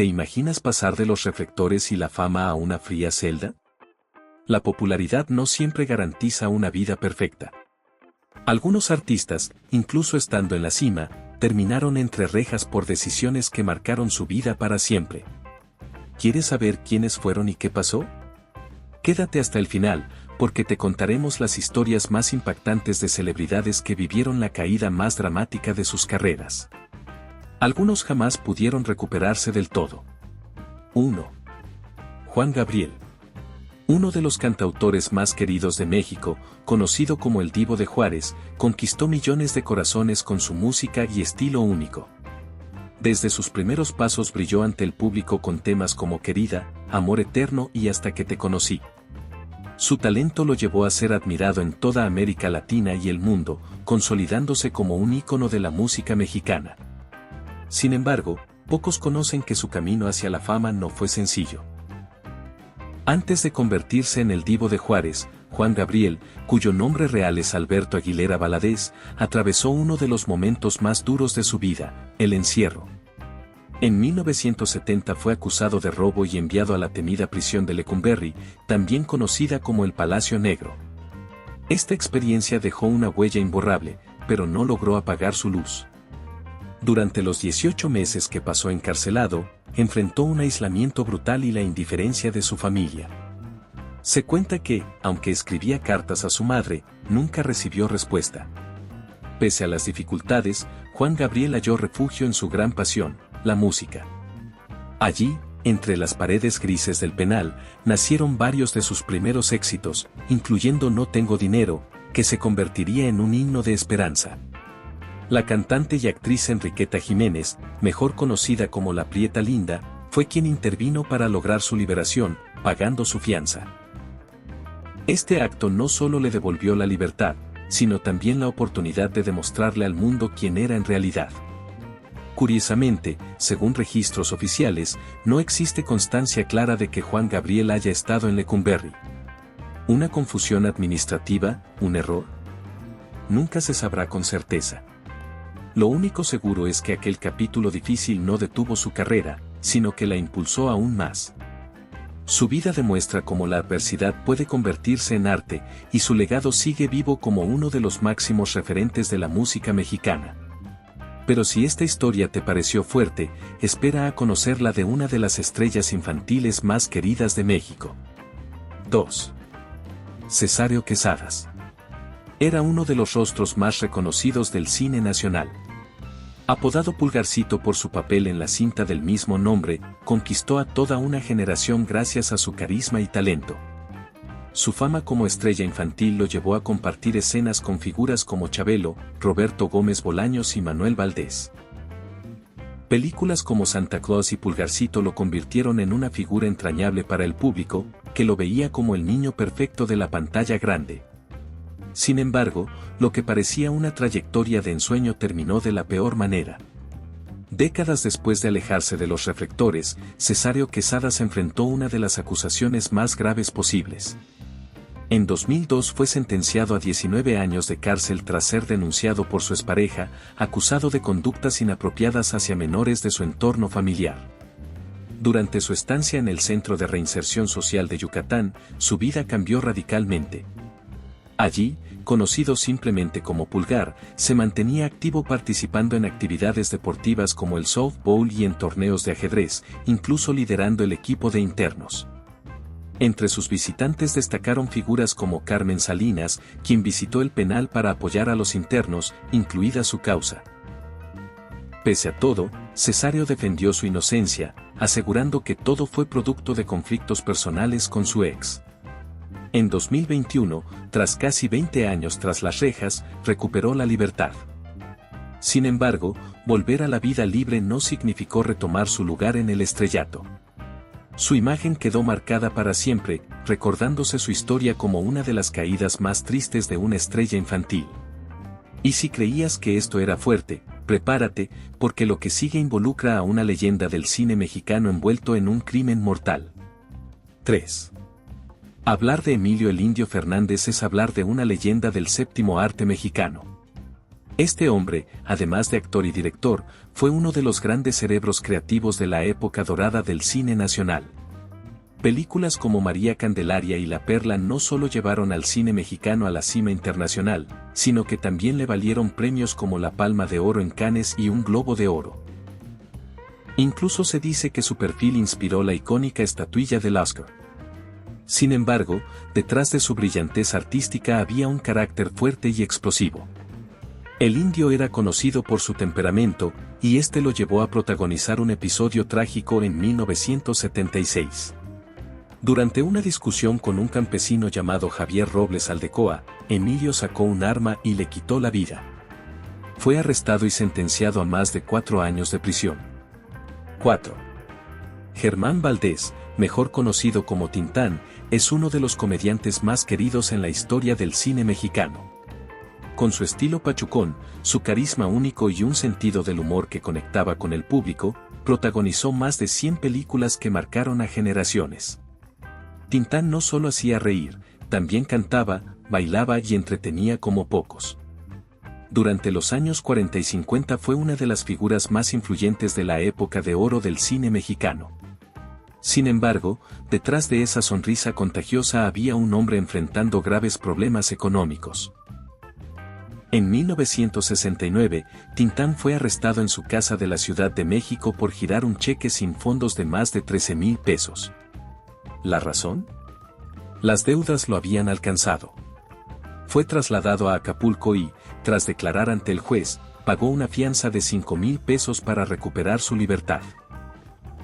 ¿Te imaginas pasar de los reflectores y la fama a una fría celda? La popularidad no siempre garantiza una vida perfecta. Algunos artistas, incluso estando en la cima, terminaron entre rejas por decisiones que marcaron su vida para siempre. ¿Quieres saber quiénes fueron y qué pasó? Quédate hasta el final, porque te contaremos las historias más impactantes de celebridades que vivieron la caída más dramática de sus carreras. Algunos jamás pudieron recuperarse del todo. 1. Juan Gabriel. Uno de los cantautores más queridos de México, conocido como el Divo de Juárez, conquistó millones de corazones con su música y estilo único. Desde sus primeros pasos brilló ante el público con temas como Querida, Amor Eterno y Hasta que te conocí. Su talento lo llevó a ser admirado en toda América Latina y el mundo, consolidándose como un ícono de la música mexicana. Sin embargo, pocos conocen que su camino hacia la fama no fue sencillo. Antes de convertirse en el Divo de Juárez, Juan Gabriel, cuyo nombre real es Alberto Aguilera Valadez, atravesó uno de los momentos más duros de su vida, el encierro. En 1970 fue acusado de robo y enviado a la temida prisión de Lecumberri, también conocida como el Palacio Negro. Esta experiencia dejó una huella imborrable, pero no logró apagar su luz. Durante los 18 meses que pasó encarcelado, enfrentó un aislamiento brutal y la indiferencia de su familia. Se cuenta que, aunque escribía cartas a su madre, nunca recibió respuesta. Pese a las dificultades, Juan Gabriel halló refugio en su gran pasión, la música. Allí, entre las paredes grises del penal, nacieron varios de sus primeros éxitos, incluyendo No tengo dinero, que se convertiría en un himno de esperanza. La cantante y actriz Enriqueta Jiménez, mejor conocida como la Prieta Linda, fue quien intervino para lograr su liberación, pagando su fianza. Este acto no solo le devolvió la libertad, sino también la oportunidad de demostrarle al mundo quién era en realidad. Curiosamente, según registros oficiales, no existe constancia clara de que Juan Gabriel haya estado en Lecumberri. ¿Una confusión administrativa, un error? Nunca se sabrá con certeza. Lo único seguro es que aquel capítulo difícil no detuvo su carrera, sino que la impulsó aún más. Su vida demuestra cómo la adversidad puede convertirse en arte, y su legado sigue vivo como uno de los máximos referentes de la música mexicana. Pero si esta historia te pareció fuerte, espera a conocerla de una de las estrellas infantiles más queridas de México. 2. Cesáreo Quesadas. Era uno de los rostros más reconocidos del cine nacional. Apodado Pulgarcito por su papel en la cinta del mismo nombre, conquistó a toda una generación gracias a su carisma y talento. Su fama como estrella infantil lo llevó a compartir escenas con figuras como Chabelo, Roberto Gómez Bolaños y Manuel Valdés. Películas como Santa Claus y Pulgarcito lo convirtieron en una figura entrañable para el público, que lo veía como el niño perfecto de la pantalla grande. Sin embargo, lo que parecía una trayectoria de ensueño terminó de la peor manera. Décadas después de alejarse de los reflectores, Cesáreo Quesadas enfrentó una de las acusaciones más graves posibles. En 2002 fue sentenciado a 19 años de cárcel tras ser denunciado por su expareja, acusado de conductas inapropiadas hacia menores de su entorno familiar. Durante su estancia en el Centro de Reinserción Social de Yucatán, su vida cambió radicalmente. Allí, conocido simplemente como Pulgar, se mantenía activo participando en actividades deportivas como el softball y en torneos de ajedrez, incluso liderando el equipo de internos. Entre sus visitantes destacaron figuras como Carmen Salinas, quien visitó el penal para apoyar a los internos, incluida su causa. Pese a todo, Cesáreo defendió su inocencia, asegurando que todo fue producto de conflictos personales con su ex. En 2021, tras casi 20 años tras las rejas, recuperó la libertad. Sin embargo, volver a la vida libre no significó retomar su lugar en el estrellato. Su imagen quedó marcada para siempre, recordándose su historia como una de las caídas más tristes de una estrella infantil. Y si creías que esto era fuerte, prepárate, porque lo que sigue involucra a una leyenda del cine mexicano envuelto en un crimen mortal. 3. Hablar de Emilio el Indio Fernández es hablar de una leyenda del séptimo arte mexicano. Este hombre, además de actor y director, fue uno de los grandes cerebros creativos de la época dorada del cine nacional. Películas como María Candelaria y La Perla no solo llevaron al cine mexicano a la cima internacional, sino que también le valieron premios como la Palma de Oro en Cannes y un Globo de Oro. Incluso se dice que su perfil inspiró la icónica estatuilla del Oscar. Sin embargo, detrás de su brillantez artística había un carácter fuerte y explosivo. El indio era conocido por su temperamento, y este lo llevó a protagonizar un episodio trágico en 1976. Durante una discusión con un campesino llamado Javier Robles Aldecoa, Emilio sacó un arma y le quitó la vida. Fue arrestado y sentenciado a más de 4 años de prisión. 4. Germán Valdés, mejor conocido como Tintán, es uno de los comediantes más queridos en la historia del cine mexicano. Con su estilo pachucón, su carisma único y un sentido del humor que conectaba con el público, protagonizó más de 100 películas que marcaron a generaciones. Tintán no solo hacía reír, también cantaba, bailaba y entretenía como pocos. Durante los años 40 y 50 fue una de las figuras más influyentes de la época de oro del cine mexicano. Sin embargo, detrás de esa sonrisa contagiosa había un hombre enfrentando graves problemas económicos. En 1969, Tintán fue arrestado en su casa de la Ciudad de México por girar un cheque sin fondos de más de 13,000 pesos. ¿La razón? Las deudas lo habían alcanzado. Fue trasladado a Acapulco y, tras declarar ante el juez, pagó una fianza de 5,000 pesos para recuperar su libertad.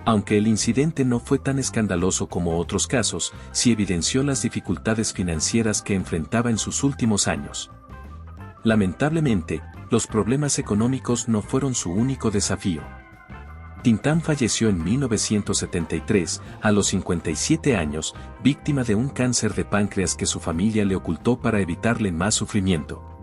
Aunque el incidente no fue tan escandaloso como otros casos, sí evidenció las dificultades financieras que enfrentaba en sus últimos años. Lamentablemente, los problemas económicos no fueron su único desafío. Tintán falleció en 1973, a los 57 años, víctima de un cáncer de páncreas que su familia le ocultó para evitarle más sufrimiento.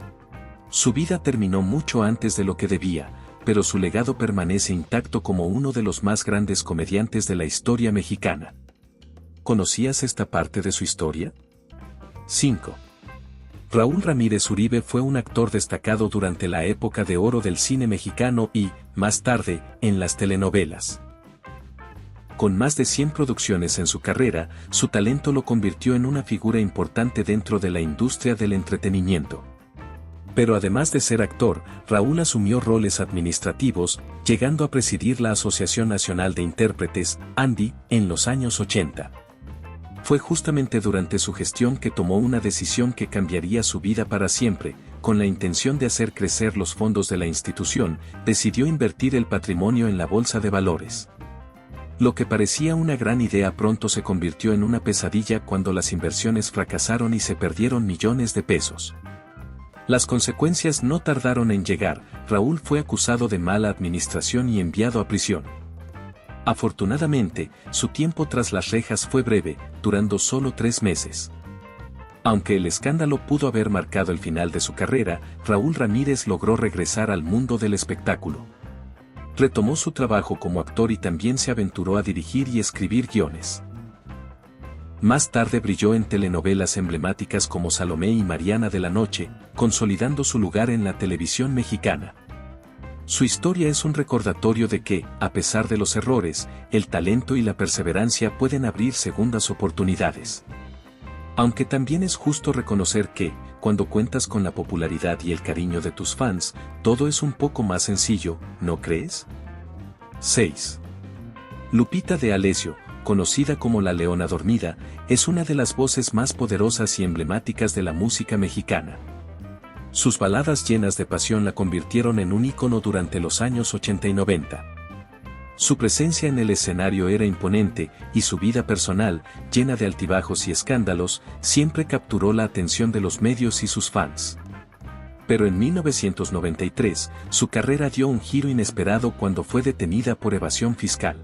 Su vida terminó mucho antes de lo que debía, pero su legado permanece intacto como uno de los más grandes comediantes de la historia mexicana. ¿Conocías esta parte de su historia? 5. Raúl Ramírez Uribe fue un actor destacado durante la época de oro del cine mexicano y, más tarde, en las telenovelas. Con más de 100 producciones en su carrera, su talento lo convirtió en una figura importante dentro de la industria del entretenimiento. Pero además de ser actor, Raúl asumió roles administrativos, llegando a presidir la Asociación Nacional de Intérpretes, ANDI, en los años 80. Fue justamente durante su gestión que tomó una decisión que cambiaría su vida para siempre. Con la intención de hacer crecer los fondos de la institución, decidió invertir el patrimonio en la bolsa de valores. Lo que parecía una gran idea pronto se convirtió en una pesadilla cuando las inversiones fracasaron y se perdieron millones de pesos. Las consecuencias no tardaron en llegar. Raúl fue acusado de mala administración y enviado a prisión. Afortunadamente, su tiempo tras las rejas fue breve, durando solo 3 meses. Aunque el escándalo pudo haber marcado el final de su carrera, Raúl Ramírez logró regresar al mundo del espectáculo. Retomó su trabajo como actor y también se aventuró a dirigir y escribir guiones. Más tarde brilló en telenovelas emblemáticas como Salomé y Mariana de la Noche, consolidando su lugar en la televisión mexicana. Su historia es un recordatorio de que, a pesar de los errores, el talento y la perseverancia pueden abrir segundas oportunidades. Aunque también es justo reconocer que, cuando cuentas con la popularidad y el cariño de tus fans, todo es un poco más sencillo, ¿no crees? 6. Lupita D'Alessio, conocida como la Leona Dormida, es una de las voces más poderosas y emblemáticas de la música mexicana. Sus baladas llenas de pasión la convirtieron en un ícono durante los años 80 y 90. Su presencia en el escenario era imponente, y su vida personal, llena de altibajos y escándalos, siempre capturó la atención de los medios y sus fans. Pero en 1993, su carrera dio un giro inesperado cuando fue detenida por evasión fiscal.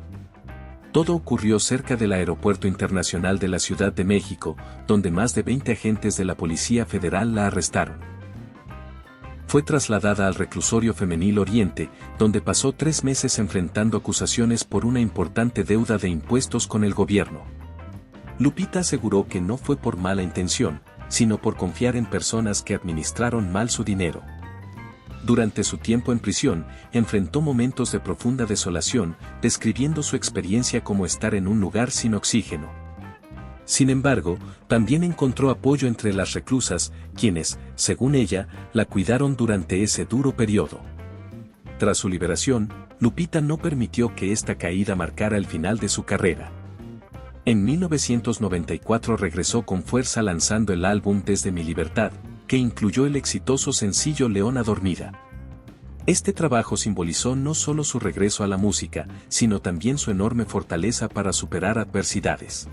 Todo ocurrió cerca del Aeropuerto Internacional de la Ciudad de México, donde más de 20 agentes de la Policía Federal la arrestaron. Fue trasladada al reclusorio femenil Oriente, donde pasó 3 meses enfrentando acusaciones por una importante deuda de impuestos con el gobierno. Lupita aseguró que no fue por mala intención, sino por confiar en personas que administraron mal su dinero. Durante su tiempo en prisión, enfrentó momentos de profunda desolación, describiendo su experiencia como estar en un lugar sin oxígeno. Sin embargo, también encontró apoyo entre las reclusas, quienes, según ella, la cuidaron durante ese duro periodo. Tras su liberación, Lupita no permitió que esta caída marcara el final de su carrera. En 1994 regresó con fuerza lanzando el álbum Desde mi libertad, que incluyó el exitoso sencillo Leona dormida. Este trabajo simbolizó no solo su regreso a la música, sino también su enorme fortaleza para superar adversidades.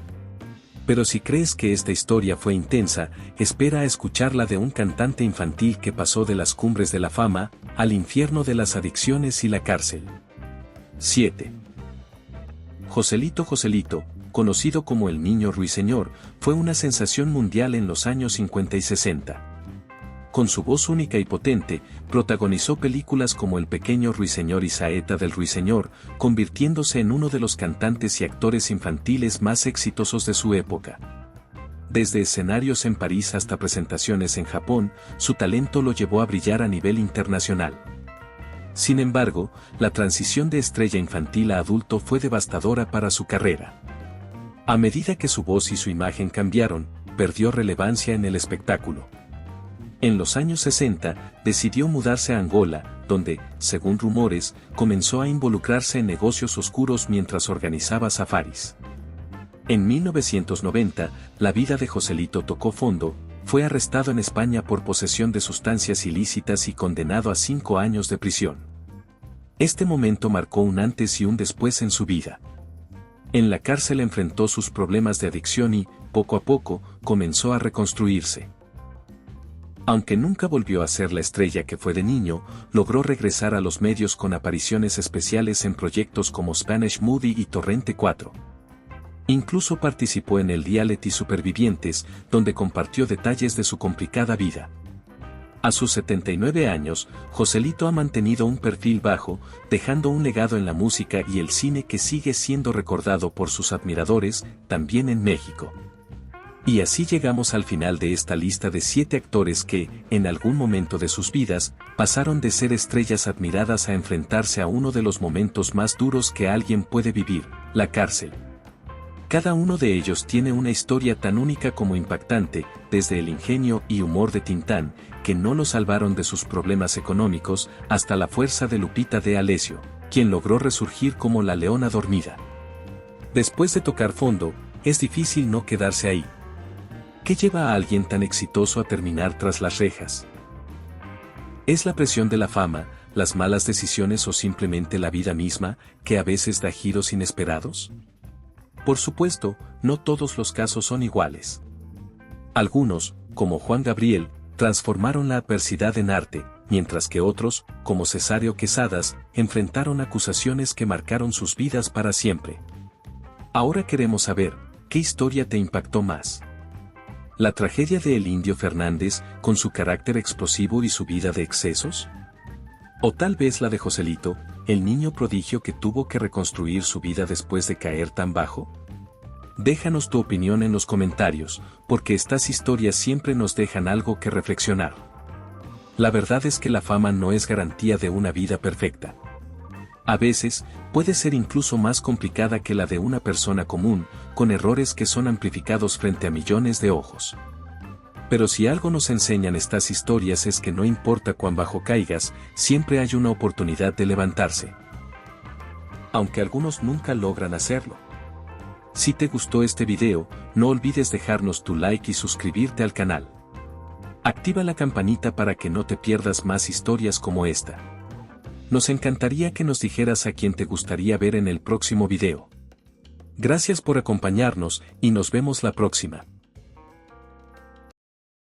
Pero si crees que esta historia fue intensa, espera a escucharla de un cantante infantil que pasó de las cumbres de la fama, al infierno de las adicciones y la cárcel. 7. Joselito Joselito, conocido como el Niño Ruiseñor, fue una sensación mundial en los años 50 y 60. Con su voz única y potente, protagonizó películas como El pequeño ruiseñor y Saeta del Ruiseñor, convirtiéndose en uno de los cantantes y actores infantiles más exitosos de su época. Desde escenarios en París hasta presentaciones en Japón, su talento lo llevó a brillar a nivel internacional. Sin embargo, la transición de estrella infantil a adulto fue devastadora para su carrera. A medida que su voz y su imagen cambiaron, perdió relevancia en el espectáculo. En los años 60, decidió mudarse a Angola, donde, según rumores, comenzó a involucrarse en negocios oscuros mientras organizaba safaris. En 1990, la vida de Joselito tocó fondo, fue arrestado en España por posesión de sustancias ilícitas y condenado a 5 años de prisión. Este momento marcó un antes y un después en su vida. En la cárcel enfrentó sus problemas de adicción y, poco a poco, comenzó a reconstruirse. Aunque nunca volvió a ser la estrella que fue de niño, logró regresar a los medios con apariciones especiales en proyectos como Spanish Movie y Torrente 4. Incluso participó en el reality Supervivientes, donde compartió detalles de su complicada vida. A sus 79 años, Joselito ha mantenido un perfil bajo, dejando un legado en la música y el cine que sigue siendo recordado por sus admiradores, también en México. Y así llegamos al final de esta lista de 7 actores que, en algún momento de sus vidas, pasaron de ser estrellas admiradas a enfrentarse a uno de los momentos más duros que alguien puede vivir, la cárcel. Cada uno de ellos tiene una historia tan única como impactante, desde el ingenio y humor de Tintán, que no lo salvaron de sus problemas económicos, hasta la fuerza de Lupita D'Alessio, quien logró resurgir como la leona dormida. Después de tocar fondo, es difícil no quedarse ahí. ¿Qué lleva a alguien tan exitoso a terminar tras las rejas? ¿Es la presión de la fama, las malas decisiones o simplemente la vida misma, que a veces da giros inesperados? Por supuesto, no todos los casos son iguales. Algunos, como Juan Gabriel, transformaron la adversidad en arte, mientras que otros, como Cesario Quesadas, enfrentaron acusaciones que marcaron sus vidas para siempre. Ahora queremos saber, ¿qué historia te impactó más? ¿La tragedia de El Indio Fernández, con su carácter explosivo y su vida de excesos? ¿O tal vez la de Joselito, el niño prodigio que tuvo que reconstruir su vida después de caer tan bajo? Déjanos tu opinión en los comentarios, porque estas historias siempre nos dejan algo que reflexionar. La verdad es que la fama no es garantía de una vida perfecta. A veces, puede ser incluso más complicada que la de una persona común, con errores que son amplificados frente a millones de ojos. Pero si algo nos enseñan estas historias es que no importa cuán bajo caigas, siempre hay una oportunidad de levantarse. Aunque algunos nunca logran hacerlo. Si te gustó este video, no olvides dejarnos tu like y suscribirte al canal. Activa la campanita para que no te pierdas más historias como esta. Nos encantaría que nos dijeras a quién te gustaría ver en el próximo video. Gracias por acompañarnos y nos vemos la próxima.